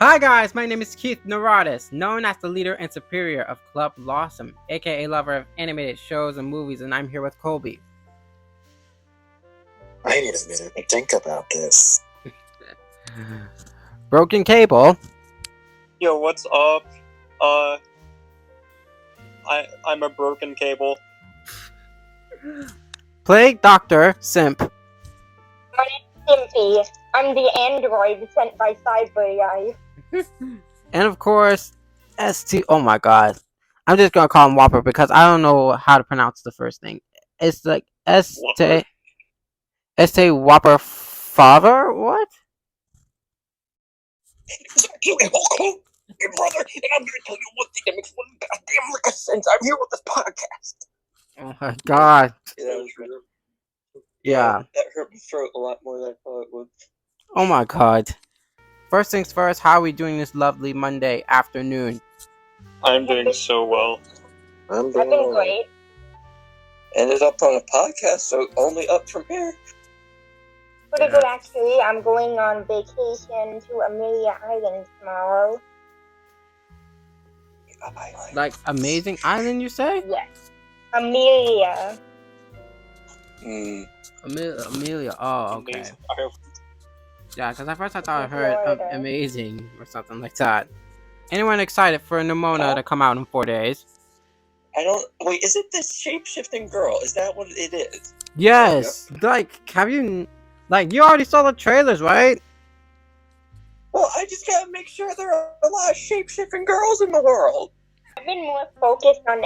Hi guys, my name is Keith Neurotis, known as the leader and superior of Club LASM, aka lover of animated shows and movies, and I'm here with Colby. I need a minute to think about this. Broken Cable. Yo, what's up? I'm a broken cable. Plague Doctor Simp. My name's Simpy. I'm the android sent by Cyber. And of course, ST. Oh my god. I'm just gonna call him Whopper because I don't know how to pronounce the first thing. It's like ST Whopper Father? What? You a Hulk, your brother, and I'm gonna tell you one thing that makes one goddamn lick of sense. I'm here with this podcast. Oh my god. Yeah, that was true. Yeah. That hurt my throat a lot more than I thought it would. Oh my god. First things first, how are we doing this lovely Monday afternoon? I'm doing so well. I'm I've been great. Ended up on a podcast, so only up from here. Pretty good, actually. I'm going on vacation to Amelia Island tomorrow. Like Amazing Island, you say? Yes. Amelia. Amelia. Oh, okay. Amazing. I hope. Yeah, because at first I thought I heard Florida. Amazing or something like that. Anyone excited for Nimona to come out in 4 days? I don't. Wait, is it this shape-shifting girl? Is that what it is? Yes. Like, have you? Like, you already saw the trailers, right? Well, I just gotta make sure there are a lot of shape-shifting girls in the world. I've been more focused on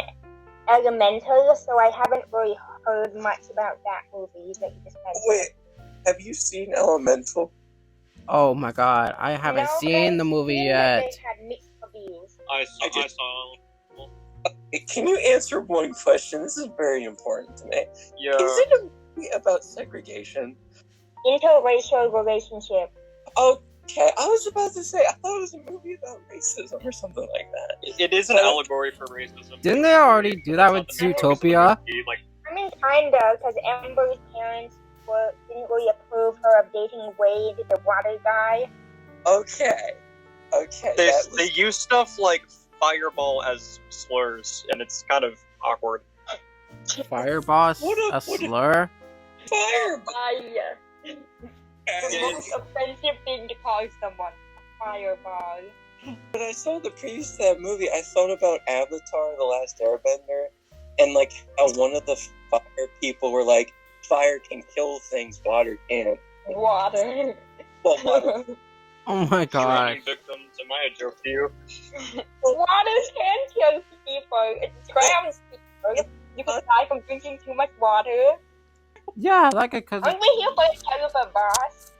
Elemental, so I haven't really heard much about that movie that you just mentioned. Wait, have you seen Elemental? Oh my god, I haven't seen the movie yet. They had mixed reviews. I saw. Can you answer one question? This is very important to me. Yeah. Is it a movie about segregation? Interracial relationship. Okay, I was about to say, I thought it was a movie about racism or something like that. It is an allegory for racism. Didn't they already do that with Zootopia? Like, I mean, kinda, because Amber's parents didn't really approve her of dating Wade, the water guy. Okay. they use stuff like fireball as slurs, and it's kind of awkward. Fireboss? A slur? Fireball! The most offensive thing to call someone. A fireball. When I saw the previews to that movie, I thought about Avatar: The Last Airbender, and like how one of the fire people were like, fire can kill things, water can't. Water. Well, water. Oh my god. Drowning victims, am I a joke to you? Water can kill people. It drowns people. You can die from drinking too much water. Yeah, like it, cause Aren't we here for Helluva Boss?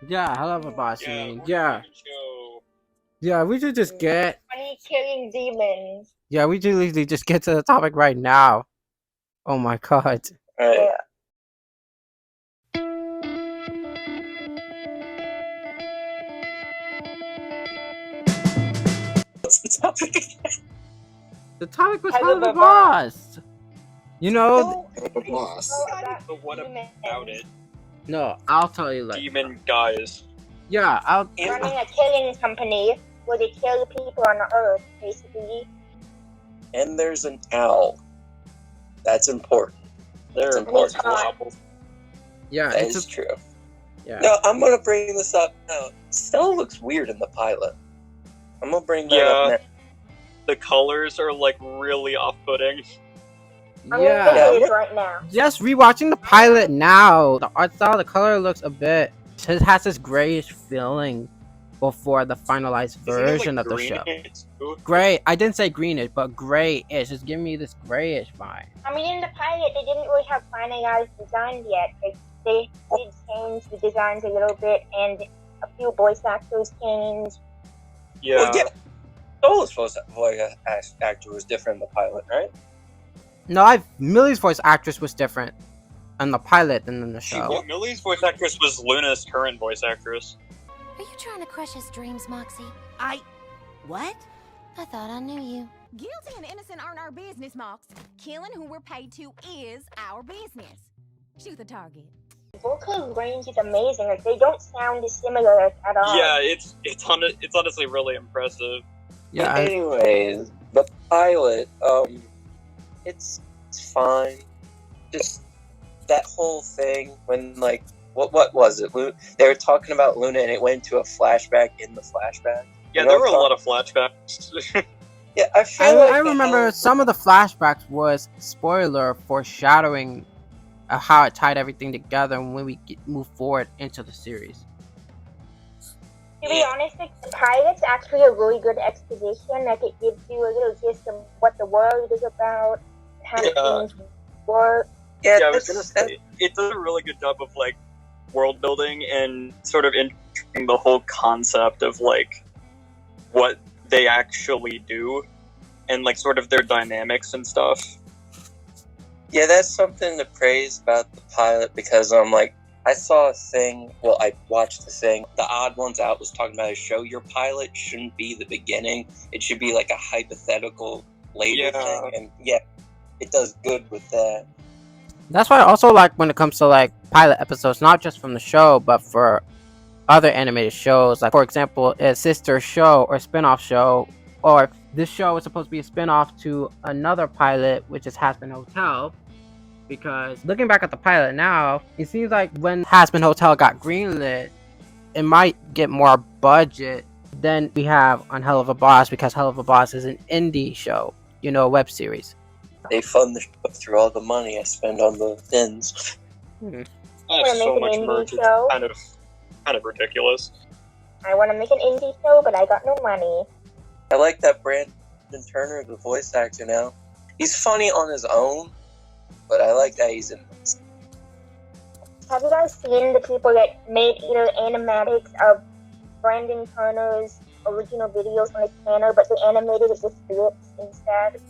yeah, Helluva Boss. You mean? Yeah, Show. yeah. We should just get. Funny killing demons. Yeah, we should usually just get to the topic right now. Oh my god. Alright. Yeah. What's the topic? The topic was Helluva Helluva Boss. You know? The boss. But what about it? No, I'll tell you later. Demon guys. Yeah, I'll. Running a killing company where they kill people on Earth, basically. And there's an owl. That's important. They're important. Yeah, That it's is true. yeah. No, I'm gonna bring this up now. Stella looks weird in the pilot. I'm gonna bring that up now. The colors are like really off-putting. I'm Yeah. gonna do this right now. Just rewatching the pilot now. The art style, the color looks a bit. It has this grayish feeling before the finalized version of the show. Gray. I didn't say greenish, but grayish. Just give me this grayish vibe. I mean, in the pilot, they didn't really have finalized designs yet. They did change the designs a little bit, and a few voice actors changed. Yeah. Well, yeah. Stella's voice actor was different in the pilot, right? No, Millie's voice actress was different in the pilot than in the show. Well, Millie's voice actress was Luna's current voice actress. Are you trying to crush his dreams, Moxie? What? I thought I knew you. Guilty and innocent aren't our business, Mox. Killing who we're paid to is our business. Shoot the target. vocal range is amazing. Like, they don't sound dissimilar at all. Yeah, it's honestly really impressive. Yeah. But anyways, the pilot, it's fine. Just that whole thing when, like, what was it? They were talking about Luna and it went into a flashback in the flashback. Yeah, there were a lot of flashbacks. Yeah, I feel like I remember some of the flashbacks was spoiler foreshadowing of how it tied everything together when we move forward into the series. To be honest, like, the pilot's actually a really good exposition. Like, it gives you a little gist of what the world is about, how things work. Yeah, I was gonna say, it does a really good job of, like, world building and sort of introducing the whole concept of, like, what they actually do and, like, sort of their dynamics and stuff. Yeah, that's something to praise about the pilot because like, I saw a thing, well, I watched the thing, The Odd Ones Out was talking about a show. Your pilot shouldn't be the beginning. It should be like a hypothetical later thing. And yeah, it does good with that. That's why I also like when it comes to like pilot episodes, not just from the show, but for other animated shows. Like, for example, a sister show or spin-off show, or this show is supposed to be a spin-off to another pilot, which is Hazbin Hotel. Because looking back at the pilot now, it seems like when Hazbin Hotel got greenlit, it might get more budget than we have on Helluva Boss, because Helluva Boss is an indie show, you know, a web series. They fund the show through all the money I spend on the thins. That's so much merch. It's kind of ridiculous. I want to make an indie show, but I got no money. I like that Brandon Turner, the voice actor now. He's funny on his own, but I like that he's in this. Have you guys seen the people that made either animatics of Brandon Turner's original videos on his channel, but they animated it with scripts instead?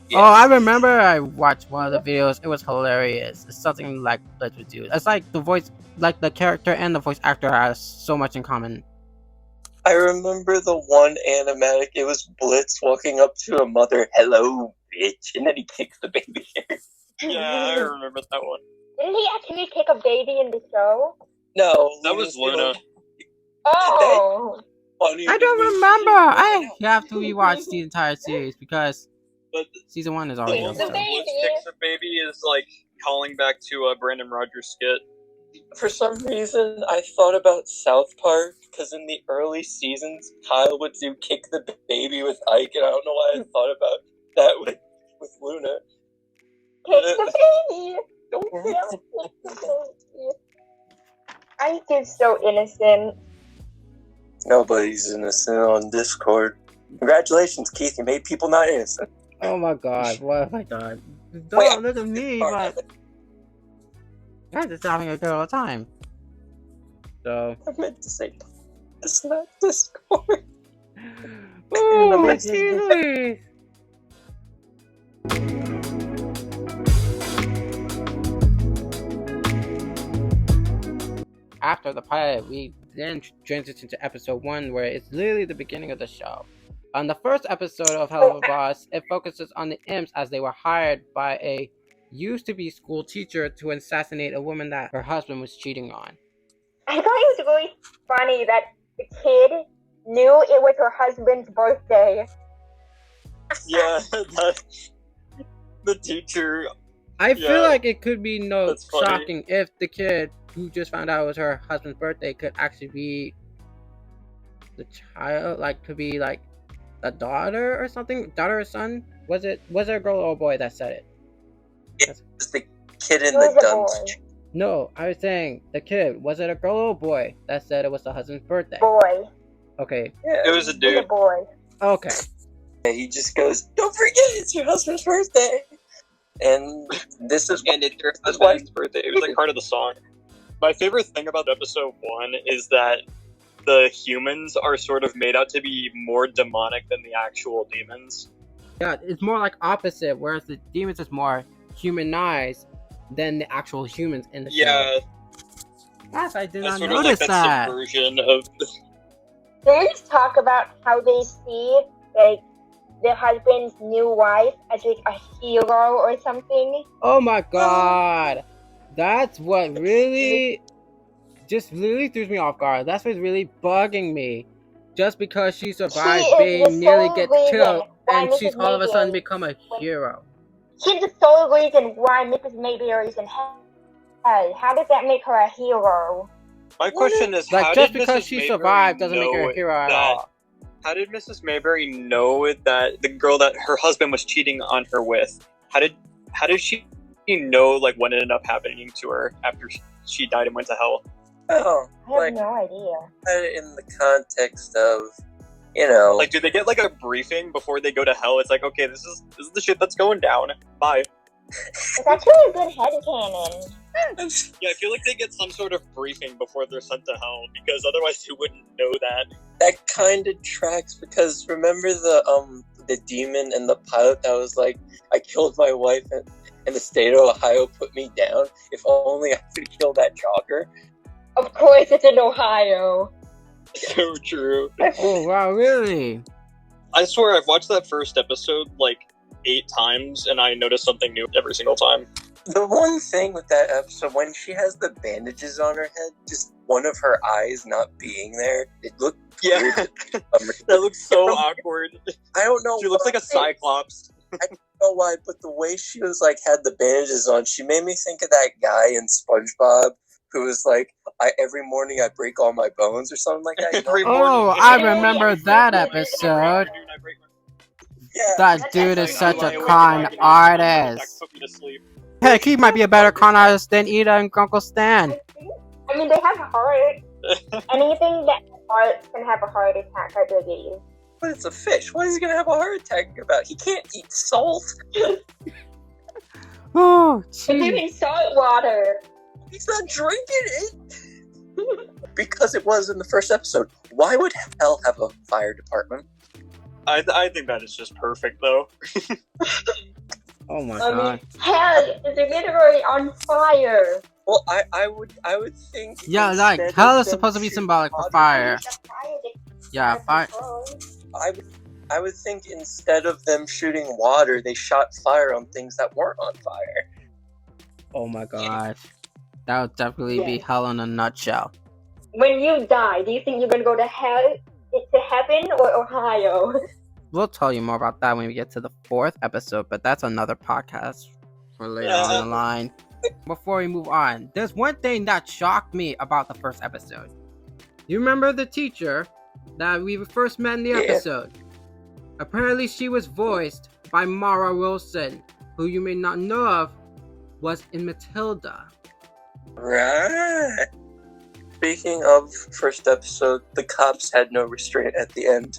Yeah. Oh, I remember I watched one of the videos. It was hilarious. It's something like Blitz would do. It's like the voice, like the character and the voice actor has so much in common. I remember the one animatic. It was Blitz walking up to a mother, "Hello, bitch," and then he kicks the baby. Yeah, I remember that one. Didn't he actually kick a baby in the show? No, That was Luna. Oh! I don't remember. I have to rewatch the entire series because But season 1 is already Blitz over. Kicks a Baby is like calling back to a Brandon Rogers skit. For some reason, I thought about South Park, because in the early seasons, Kyle would do Kick the Baby with Ike, and I don't know why I thought about that with Luna. Kick the baby! Don't kick the baby! Ike is so innocent. Nobody's innocent on Discord. Congratulations, Keith, you made people not innocent. Oh my god, what have I done? Don't Wait, look at me, but I'm just having a good old time. So, I meant to say, it's not Discord. ooh, excuse me. After the pilot, we then transition to episode 1, where it's literally the beginning of the show. On the first episode of Helluva Boss, it focuses on the imps as they were hired by a used-to-be school teacher to assassinate a woman that her husband was cheating on. I thought it was really funny that the kid knew it was her husband's birthday. Yeah, the teacher. I feel Yeah. like it could be no That's funny. shocking if the kid who just found out it was her husband's birthday could actually be the child, like could be like a daughter or something, daughter or son. Was it a girl or a boy that said it? It was the kid in It was the a dungeon. No, I was saying the kid. Was it a girl or a boy that said it was the husband's birthday? Boy. Okay. Yeah. It was a It was a dude. boy. Okay. He just goes, "Don't forget, it's your husband's birthday." And this is And it's her That's why- husband's birthday. It was like part of the song. My favorite thing about episode 1 is that the humans are sort of made out to be more demonic than the actual demons. Yeah, it's more like opposite, whereas the demons is more humanized than the actual humans in the show. Yeah, Yes, I did that's not sort of like notice that that. subversion of. They just talk about how they see, like, their husband's new wife as, like, a hero or something. Oh my god. That's what really just literally threw me off guard. That's what's really bugging me. Just because she survived She is being the nearly sole get reason killed why and she's Mrs. all of a sudden Mayberry become a hero. She's the sole reason why Mrs. Mayberry is in hell. How does that make her a hero? My question is, Like how just did because Mrs. she Mayberry survived doesn't make her know a hero at that? all. How did Mrs. Mayberry know that the girl that her husband was cheating on her with? How did she know like what ended up happening to her after she died and went to hell? Oh, I have no idea. in the context of, you know, Like, do they get like a briefing before they go to hell? It's like, okay, this is the shit that's going down. Bye. It's actually a good headcanon. Yeah, I feel like they get some sort of briefing before they're sent to hell, because otherwise you wouldn't know that. that kind of tracks because remember the demon and the pilot that was like, I killed my wife and the state of Ohio put me down. If only I could kill that jogger. Of course, it's in Ohio. So true. Oh wow, really? I swear I've watched that first episode like 8 times, and I notice something new every single time. The one thing with that episode, when she has the bandages on her head, just one of her eyes not being there, it looked weird. That looks so awkward. I don't know. She looks like a cyclops. I don't know why, but the way she was like had the bandages on, she made me think of that guy in SpongeBob who was like, every morning I break all my bones or something like that. Every Oh, morning. I remember that episode. Yeah. That dude is I such lie a awake con and I can artist. put me to sleep. Heck, he might be a better con artist than Ida and Uncle Stan. I mean, they have heart. Anything that heart can have a heart attack, I believe. But it's a fish. What is he gonna have a heart attack about? He can't eat salt. Oh, It's gee. even salt water. He's not drinking it. Because it was in the first episode. Why would hell have a fire department? I think that is just perfect, though. Oh my I god. mean, hell is literally on fire. Well, I would think. Yeah, like instead hell of is them supposed to be shooting symbolic for water- fire. Yeah, fire. I would think instead of them shooting water, they shot fire on things that weren't on fire. Oh my gosh. That would definitely be hell in a nutshell. When you die, do you think you're gonna go to hell, to heaven, or Ohio? We'll tell you more about that when we get to the 4th episode, but that's another podcast for later on the line. Before we move on, there's one thing that shocked me about the first episode. You remember the teacher that we first met in the episode? Apparently she was voiced by Mara Wilson, who you may not know of, was in Matilda. Right. Speaking of first episode, the cops had no restraint at the end,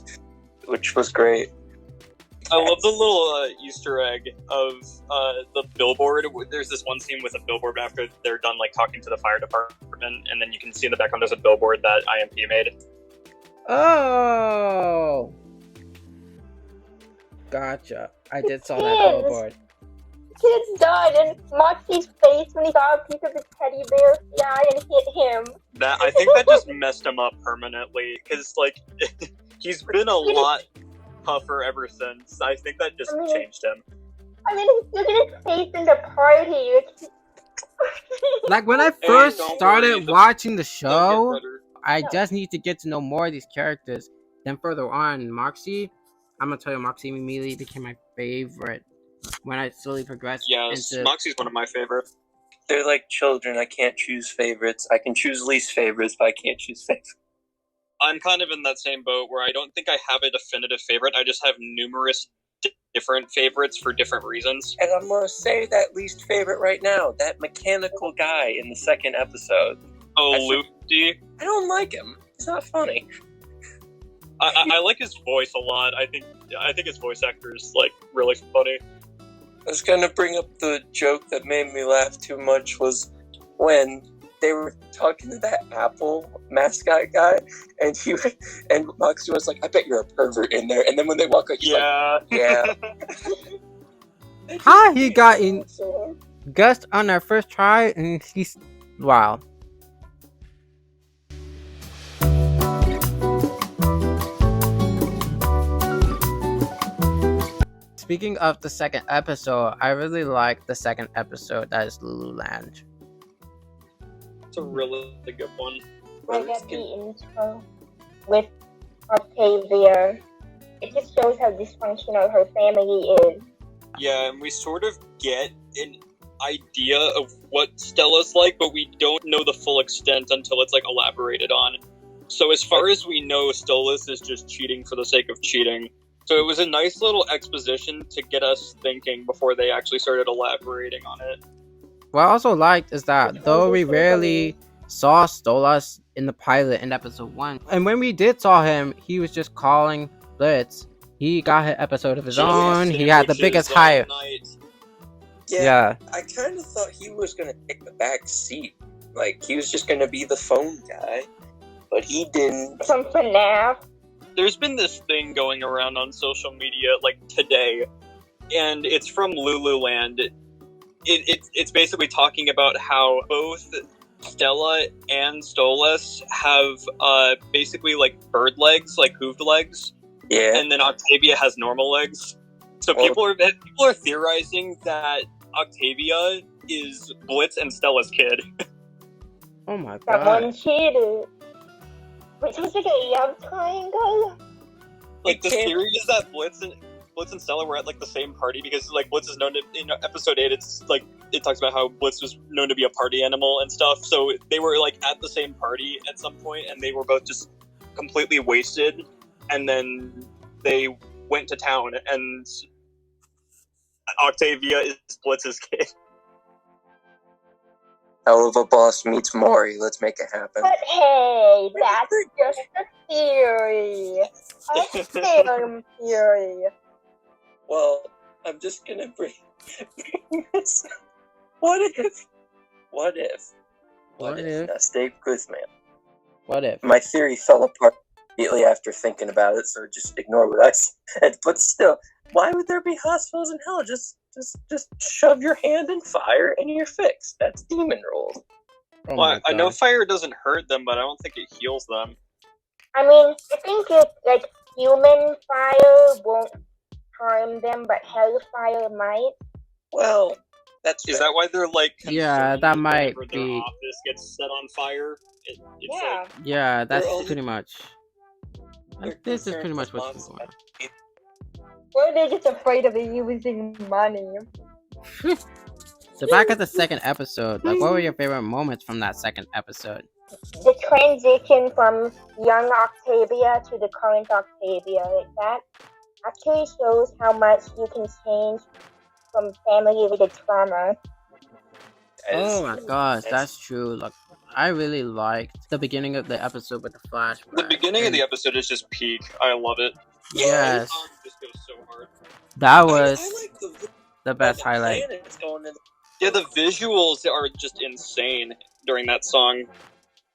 which was great. I love the little Easter egg of the billboard. There's this one scene with a billboard after they're done like talking to the fire department, and then you can see in the background there's a billboard that IMP made. Oh! Gotcha. I did saw that billboard. Kids died, and Moxie's face when he got a piece of his teddy bear fly and hit him. That I think that just messed him up permanently, because like he's been a lot tougher ever since. I think that just changed him. I mean, look at his face in the party. Like when I first started watching the show, I just need to get to know more of these characters. Then further on, Moxie, I'm gonna tell you, Moxie immediately became my favorite when I slowly progressed. Yes, Moxie's one of my favorites. They're like children. I can't choose favorites. I can choose least favorites, but I can't choose favorites. I'm kind of in that same boat where I don't think I have a definitive favorite. I just have numerous different favorites for different reasons. And I'm going to say that least favorite right now. That mechanical guy in the second episode. Oh, Lucy? I don't like him. He's not funny. I like his voice a lot. I think his voice actor is like really funny. I was going to bring up the joke that made me laugh too much was when they were talking to that Apple mascot guy, and Moxie was like, "I bet you're a pervert in there." And then when they walk out, he's like, "Yeah." How he got in Gust on our first try, and he's wow. Speaking of the second episode, I really like the second episode, that is Loo Loo Land. It's a really good one. I got the intro with Octavia. It just shows how dysfunctional her family is. Yeah, and we sort of get an idea of what Stella's like, but we don't know the full extent until it's like elaborated on. So as far as we know, Stolas is just cheating for the sake of cheating. So it was a nice little exposition to get us thinking before they actually started elaborating on it. What I also liked is that though we rarely saw Stolas in the pilot in episode 1, and when we did saw him, he was just calling Blitz. He got an episode of his own. He had the biggest hype. Yeah. I kind of thought he was going to take the back seat. Like, he was just going to be the phone guy. But he didn't. Some FNAF. There's been this thing going around on social media, like, today. And it's from Loo Loo Land. It's basically talking about how both Stella and Stolas have basically, like, bird legs, like hooved legs. Yeah. And then Octavia has normal legs. So people are theorizing that Octavia is Blitz and Stella's kid. Oh my Someone god. cheated. Which was like a love triangle. Like, the theory is that Blitz and Stella were at like the same party because like Blitz is known to, in episode 8 it's like it talks about how Blitz was known to be a party animal and stuff, so they were like at the same party at some point and they were both just completely wasted, and then they went to town and Octavia is Blitz's kid. Helluva Boss meets Maury. Let's make it happen. But hey, that's just a theory. A film theory. Well, I'm just gonna bring this. What if? Now, stay with me. What if? My theory fell apart immediately after thinking about it, so just ignore what I said. But still, why would there be hospitals in hell? Just shove your hand in fire and you're fixed. That's demon rules. Oh Well, I know fire doesn't hurt them, but I don't think it heals them. I mean, I think it, like, human fire won't harm them, but hellfire might. Well, that's Is that why they're like? Yeah, concerned that might whenever their be. office gets set on fire. It's Yeah. like, Yeah, that's They're only- pretty much. They're This is concerned pretty much with what's going on. Or they're just afraid of using money. So back at the second episode, like, what were your favorite moments from that second episode? The transition from young Octavia to the current Octavia, like that actually shows how much you can change from family-related trauma. Oh my gosh, that's true. Like, I really liked the beginning of the episode with the flashback. the beginning of and the episode is just peak. I love it. Yes, The song just goes so hard. that was I like the best the highlight. planets going in. Yeah, the visuals are just insane during that song.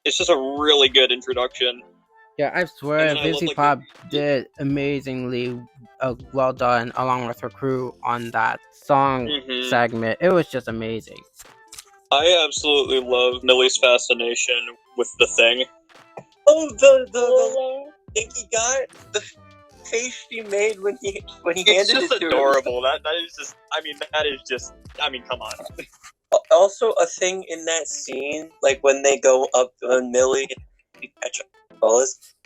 It's just a really good introduction. Yeah, I swear, And then I love, like, VivziePop did amazingly well done along with her crew on that song Mhm. segment. It was just amazing. I absolutely love Millie's fascination with the thing. Oh, the thing he got, the face she made when he It's handed just it to her. adorable. That is just. I mean, come on. Also, a thing in that scene, like when they go up on Millie and catch up,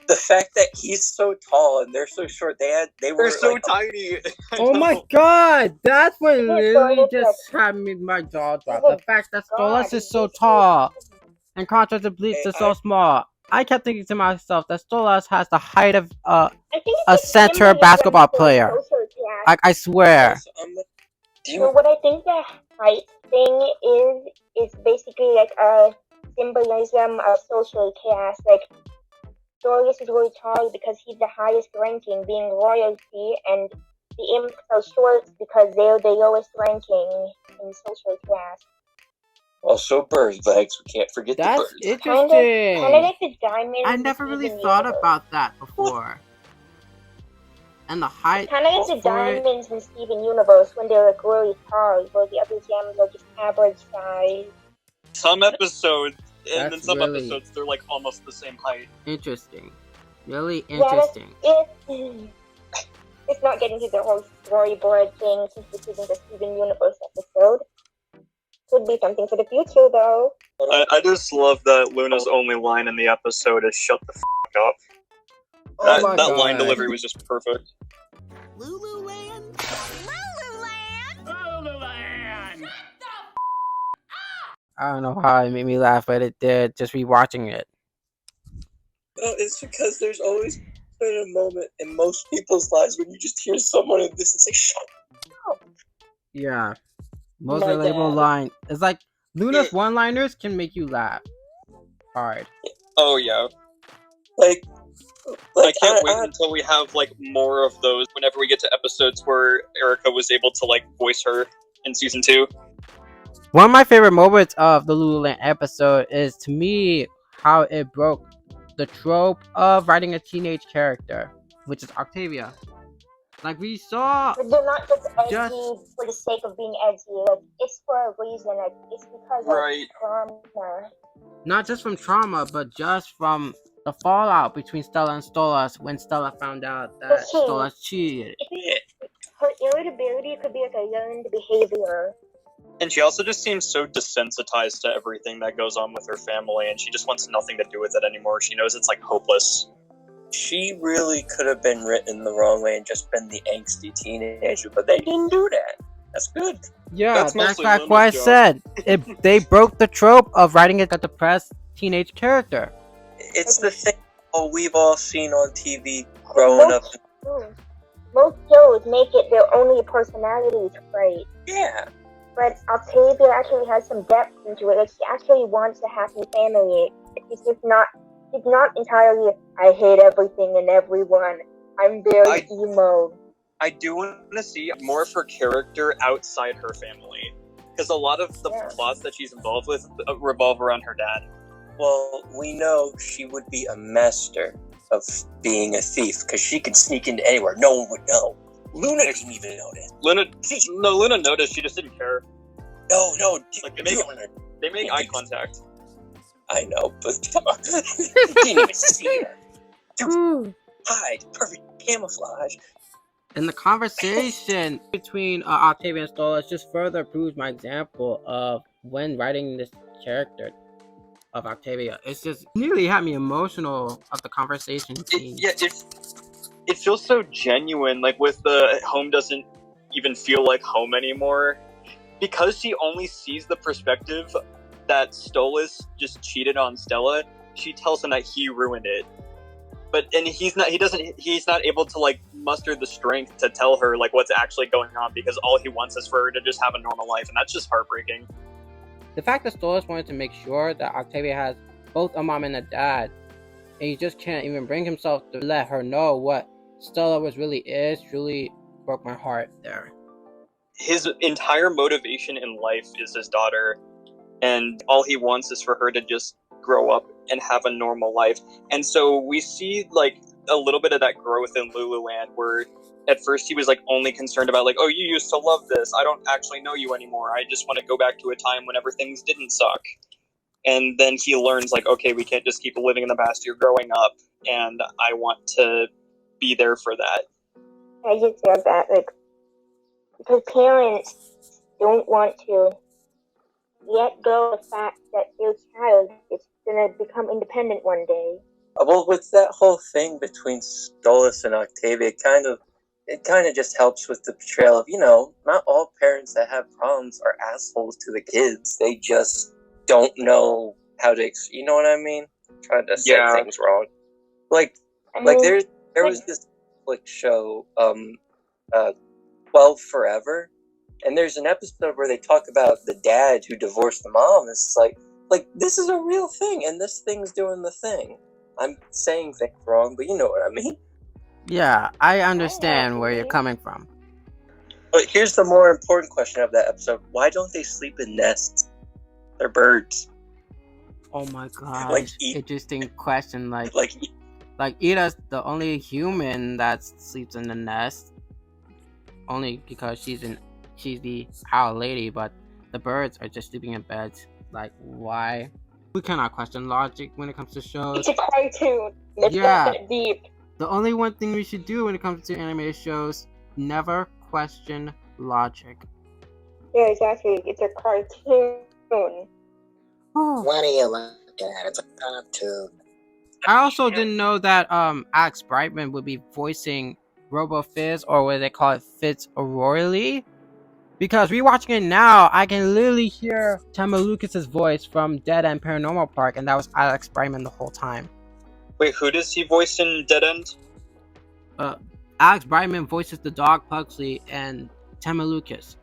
the fact that he's so tall and they're so short, they were They're so like, tiny. I Oh my know. god, that's what literally so just had me my jaw drop. The fact that Stolas is so tall and contrast to Bleach Hey, is so small. I kept thinking to myself that Stolas has the height of I think a it's center symbolism basketball for player. social class. I swear. do So you, what I think the height thing is basically like a symbolism of social class. Like, Dorius is really tall because he's the highest ranking, being royalty, and the imps are short because they're the lowest ranking in social class. also bird legs, we can't forget the That's birds. Kind of interesting. like the diamonds. I in never really Steven thought Universe. about that before. And the height Kind of like the for it. diamonds in Steven Universe when they're like really tall, where the other gems are just average size. Some episodes, and then That's some really- episodes, they're like almost the same height. Interesting. Really Yeah, that's- interesting. It's not getting to the whole storyboard thing since this isn't the Steven Universe episode. Could be something for the future, though. I just love that Luna's only line in the episode is "Shut the f*** up." Oh my That line God. delivery was just perfect. Loo Loo Land? Loo Loo Land? Loo Loo Land! I don't know how it made me laugh, but it did. Just rewatching it. Well, it's because there's always been a moment in most people's lives when you just hear someone in this and say, "Shut up." Yeah. Most My relatable dad. line. It's like Luna's one-liners can make you laugh hard. Oh yeah. Like I can't wait until we have like more of those whenever we get to episodes where Erica was able to like voice her in season 2. One of my favorite moments of the Loo Loo Land episode is, to me, how it broke the trope of writing a teenage character, which is Octavia. Like, we saw... But they're not just edgy for the sake of being edgy. Like, it's for a reason. Like, it's because Right. of trauma. Not just from trauma, but just from the fallout between Stella and Stolas when Stella found out that Okay. Stolas cheated. Her irritability could be like a learned behavior. And she also just seems so desensitized to everything that goes on with her family, and she just wants nothing to do with it anymore. She knows it's like hopeless. She really could have been written the wrong way and just been the angsty teenager, but they didn't do that. That's good. Yeah, That's that's mostly like what I Luna's job. said. They broke the trope of writing a depressed teenage character. It's the thing we've all seen on TV growing up. Most shows make it their only personality trait. Yeah. But Octavia actually has some depth into it. Like, she actually wants a happy family. She's not entirely, I hate everything and everyone. I'm very emo. I do want to see more of her character outside her family, because a lot of the plots that she's involved with revolve around her dad. Well, we know she would be a master of being a thief, because she can sneak into anywhere. No one would know. Luna didn't even know that. Luna noticed. She just didn't care. No. Like they make eye contact. I know, but come on. You didn't even see her. Dude, hide. Perfect camouflage. And the conversation between Octavia and Stolas just further proves my example of when writing this character of Octavia. It's just nearly had me emotional of the conversation. It feels so genuine. Like with the home doesn't even feel like home anymore, because she only sees the perspective that Stolas just cheated on Stella. She tells him that he ruined it. And he's not able to like muster the strength to tell her like what's actually going on, because all he wants is for her to just have a normal life, and that's just heartbreaking. The fact that Stolas wanted to make sure that Octavia has both a mom and a dad, and he just can't even bring himself to let her know what Stella really is, truly broke my heart there. His entire motivation in life is his daughter, and all he wants is for her to just grow up and have a normal life. And so we see like a little bit of that growth in Loo Loo Land, where at first he was like only concerned about like, oh, you used to love this, I don't actually know you anymore, I just want to go back to a time whenever things didn't suck. And then he learns like, okay, we can't just keep living in the past, you're growing up, and I want to be there for that. I just said that, like, because parents don't want to let go of the fact that their child is going to become independent one day. Well, with that whole thing between Stolas and Octavia, it kind of just helps with the portrayal of, not all parents that have problems are assholes to the kids. They just don't know how to, you know what I mean? I'm trying to say things wrong. There was this Netflix show, 12 Forever, and there's an episode where they talk about the dad who divorced the mom. It's like this is a real thing, and this thing's doing the thing. I'm saying things wrong, but you know what I mean. Yeah, I understand where you're coming from. But here's the more important question of that episode. Why don't they sleep in nests? They're birds. Oh my gosh. Interesting question. Like Ida's the only human that sleeps in the nest. Only because she's the owl lady, but the birds are just sleeping in beds. Like, why? We cannot question logic when it comes to shows. It's a cartoon. It's not that deep. The only one thing we should do when it comes to animated shows, never question logic. Yeah, exactly. It's a cartoon. Oh. What are you looking at? It's a cartoon. I also didn't know that Alex Brightman would be voicing Robo Fizz, or what they call it, Fitz O'Rourke. Because rewatching it now, I can literally hear Tema Lucas's voice from Dead End Paranormal Park, and that was Alex Brightman the whole time. Wait, who does he voice in Dead End? Alex Brightman voices the dog Pugsley and Tema Lucas.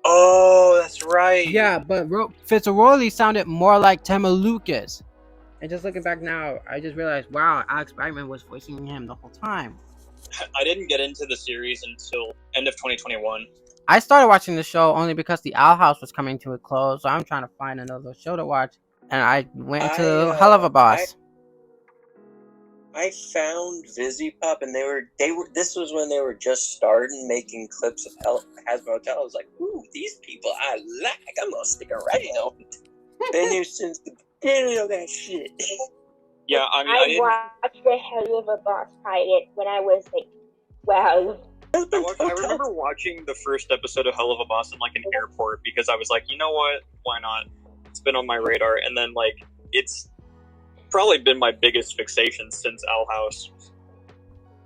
Oh, that's right. Yeah, but Fitz O'Rourke sounded more like Tema Lucas. And just looking back now, I just realized, wow, Alex Brightman was voicing him the whole time. I didn't get into the series until end of 2021. I started watching the show only because the Owl House was coming to a close, so I'm trying to find another show to watch. And I went into Helluva Boss. I found VivziePop, and they were. This was when they were just starting making clips of Hazbin Hotel. I was like, ooh, these people I like. I'm gonna stick around. Been here since the beginning of that shit. Yeah, I mean, I watched the Helluva Boss pilot when I was like 12. I remember watching the first episode of Helluva Boss in like an airport because I was like, you know what? Why not? It's been on my radar, and then like it's probably been my biggest fixation since Owl House.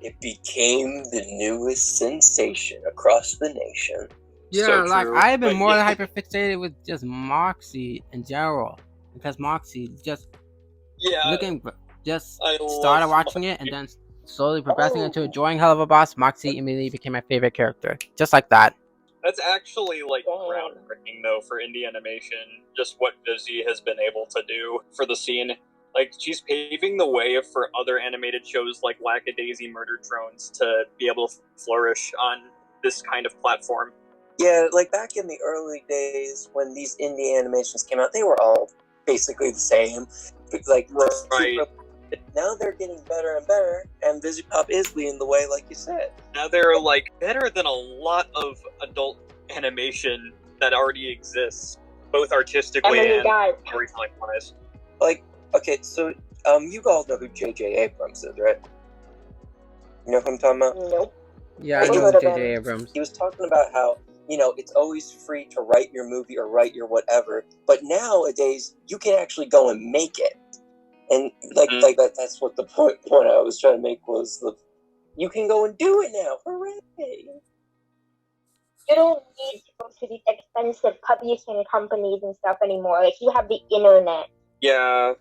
It became the newest sensation across the nation. Yeah, So like true, I've been but more yeah. hyperfixated with just Moxie in general, because Moxie just started watching it and then slowly progressing into enjoying Helluva Boss. Moxie immediately became my favorite character, just like that. That's actually like groundbreaking though for indie animation. Just what Vivzie has been able to do for the scene. Like she's paving the way for other animated shows like Lackadaisy Murder Drones to be able to flourish on this kind of platform. Yeah, like back in the early days when these indie animations came out, they were all basically the same. Like, right. Now they're getting better and better, and VivziePop is leading the way, like you said. Now they're like better than a lot of adult animation that already exists, both artistically and storytelling wise. Like, okay, so you all know who J.J. Abrams is, right? You know who I'm talking about? Nope. Yeah, I know J.J. Abrams. He was talking about how, you know, it's always free to write your movie or write your whatever, but nowadays you can actually go and make it. And like that's what the point I was trying to make was you can go and do it now. Hooray! You don't need to go to these expensive publishing companies and stuff anymore. Like, you have the internet. Yeah.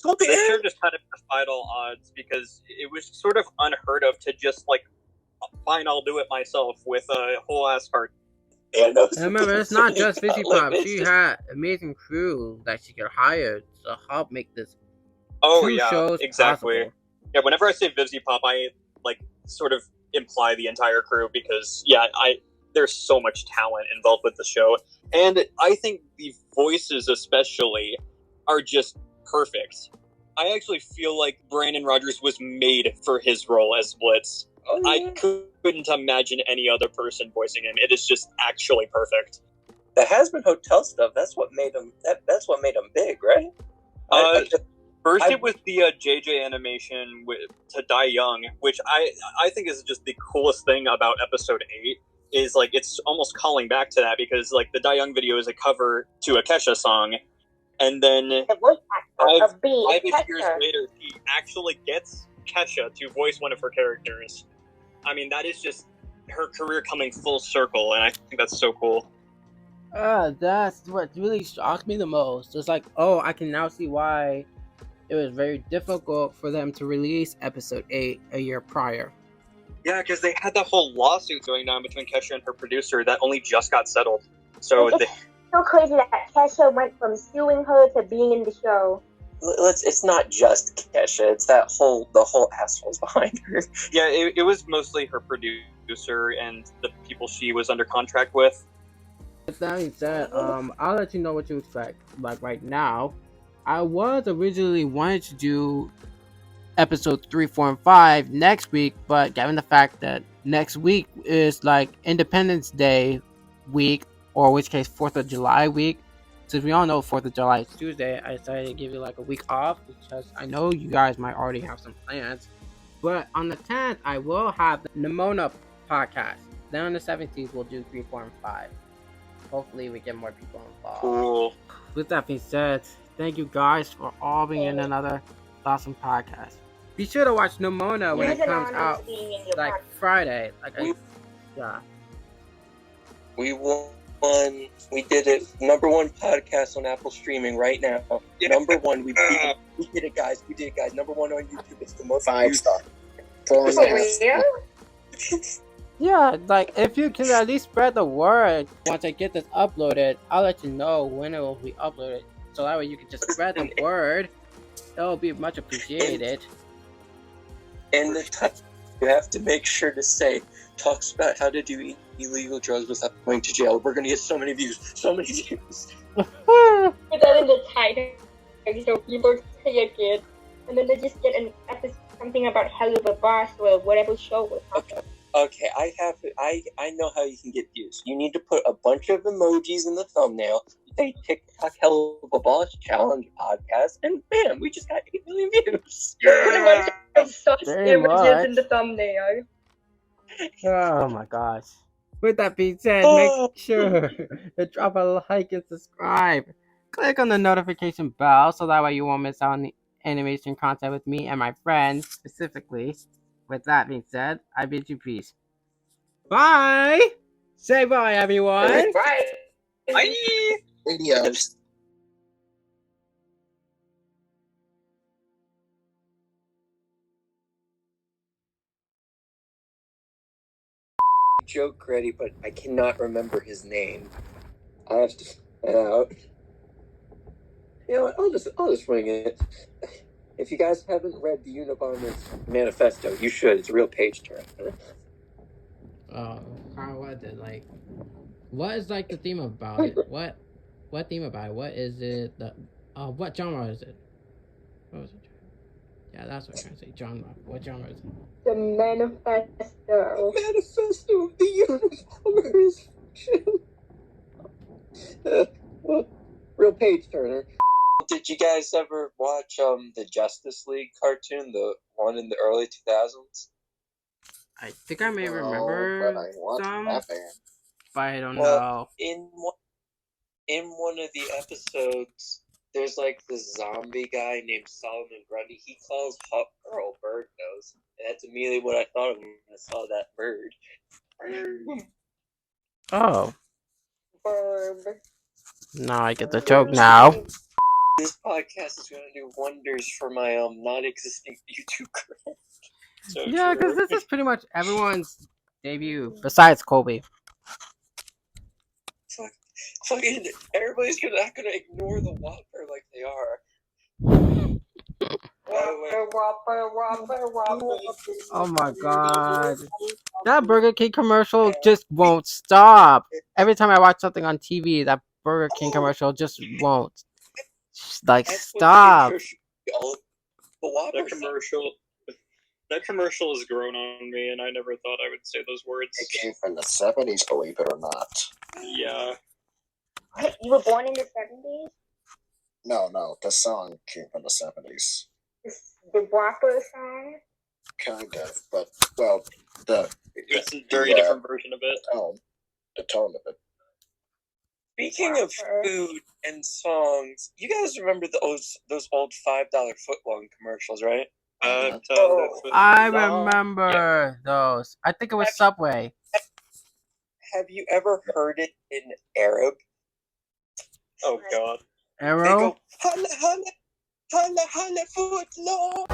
Well, they sure just kind of defied all odds because it was sort of unheard of to just like, fine, I'll do it myself with a whole ass cart. Yeah, no, remember, it's not just VivziePop. She had amazing crew that she could hire to help make this. Oh yeah, shows exactly. possible. Yeah, whenever I say VivziePop, I like sort of imply the entire crew because there's so much talent involved with the show, and I think the voices especially are just perfect. I actually feel like Brandon Rogers was made for his role as Blitz. Oh, yeah. I couldn't imagine any other person voicing him. It is just actually perfect. The Hazbin Hotel stuff, that's what made him big, right? First, it was the JJ animation to Die Young, which I think is just the coolest thing about episode 8. Is like it's almost calling back to that because like the Die Young video is a cover to a Kesha song, and then the voice actor 5 years later, he actually gets Kesha to voice one of her characters. I mean, that is just her career coming full circle, and I think that's so cool. That's what really shocked me the most. It's like, oh, I can now see why it was very difficult for them to release episode 8 a year prior. Yeah, because they had that whole lawsuit going on between Kesha and her producer that only just got settled. So it's so crazy that Kesha went from suing her to being in the show. It's not just Kesha; it's the whole assholes behind her. Yeah, it was mostly her producer and the people she was under contract with. With that being said, I'll let you know what to expect. Like right now, I was originally wanted to do episodes 3, 4, and 5 next week, but given the fact that next week is like Independence Day week, or in which case 4th of July week, since we all know 4th of July is Tuesday, I decided to give you like a week off because I know you guys might already have some plans. But on the 10th, I will have the Nimona podcast. Then on the 17th, we'll do 3, 4, and 5. hopefully we get more people involved. Cool. With that being said, thank you guys for all being in another awesome podcast. Be sure to watch Nimona when it comes out like Friday. Yeah. We won. We did it. #1 podcast on Apple streaming right now. #1. We did it, guys. We did it, guys. #1 on YouTube. It's the most 5-star. Yeah, like if you can at least spread the word once I get this uploaded, I'll let you know when it will be uploaded. So that way you can just spread the word. It'll be much appreciated. And the title you have to make sure to say talks about how to do illegal drugs without going to jail. We're gonna get so many views. So many views. Put that in the title so people click it, and then they just get an episode, something about Helluva Boss or whatever show we're talking about. Okay, I know how you can get views. You need to put a bunch of emojis in the thumbnail. Say TikTok Helluva Boss Challenge podcast, and bam, we just got 8 million views. Yeah. Such Very images much. in the thumbnail. Oh my gosh. With that being said, make sure to drop a like and subscribe. Click on the notification bell so that way you won't miss out on the animation content with me and my friends specifically. With that being said, I bid you peace. Bye! Say bye, everyone! Bye. Bye. Videos. Joke ready, but I cannot remember his name. I have to find out. You know what? I'll just wing it. If you guys haven't read the Unabomber's manifesto, you should. It's a real page turner. Carl, what is it like? What is like the theme about it? What theme about it? What is it? What genre is it? What was it? Yeah, that's what I'm trying to say. Genre. What genre is it? The manifesto. Manifesto of the Unabomber's. Real page turner. Did you guys ever watch the Justice League cartoon, the one in the early 2000s? I think I may remember but I want some, that band. but I don't know. In one of the episodes, there's like this zombie guy named Solomon Grundy. He calls Hawk Girl Bird Nose, and that's immediately what I thought of when I saw that bird. Oh, Verb. now I get the joke now. This podcast is going to do wonders for my non-existing YouTube career. So Yeah, true. because this is pretty much everyone's debut besides Kobe. Fucking everybody's not gonna ignore the Whopper like they are. Oh my God. That Burger King commercial just won't stop. Every time I watch something on TV, that Burger King commercial just won't. Like, stop. That commercial has grown on me, and I never thought I would say those words. It came from the 70s, believe it or not. Yeah. You were born in the 70s? No, the song came from the 70s. The Whopper song? Kind of, but, well, It's a very different version of it. The tone of it. Speaking of food and songs, you guys remember those old $5 footlong commercials, right? I remember those. I think it was Subway. Have you ever heard it in Arab? Oh God. Arrow? They go, holla, holla, holla, holla, footlong.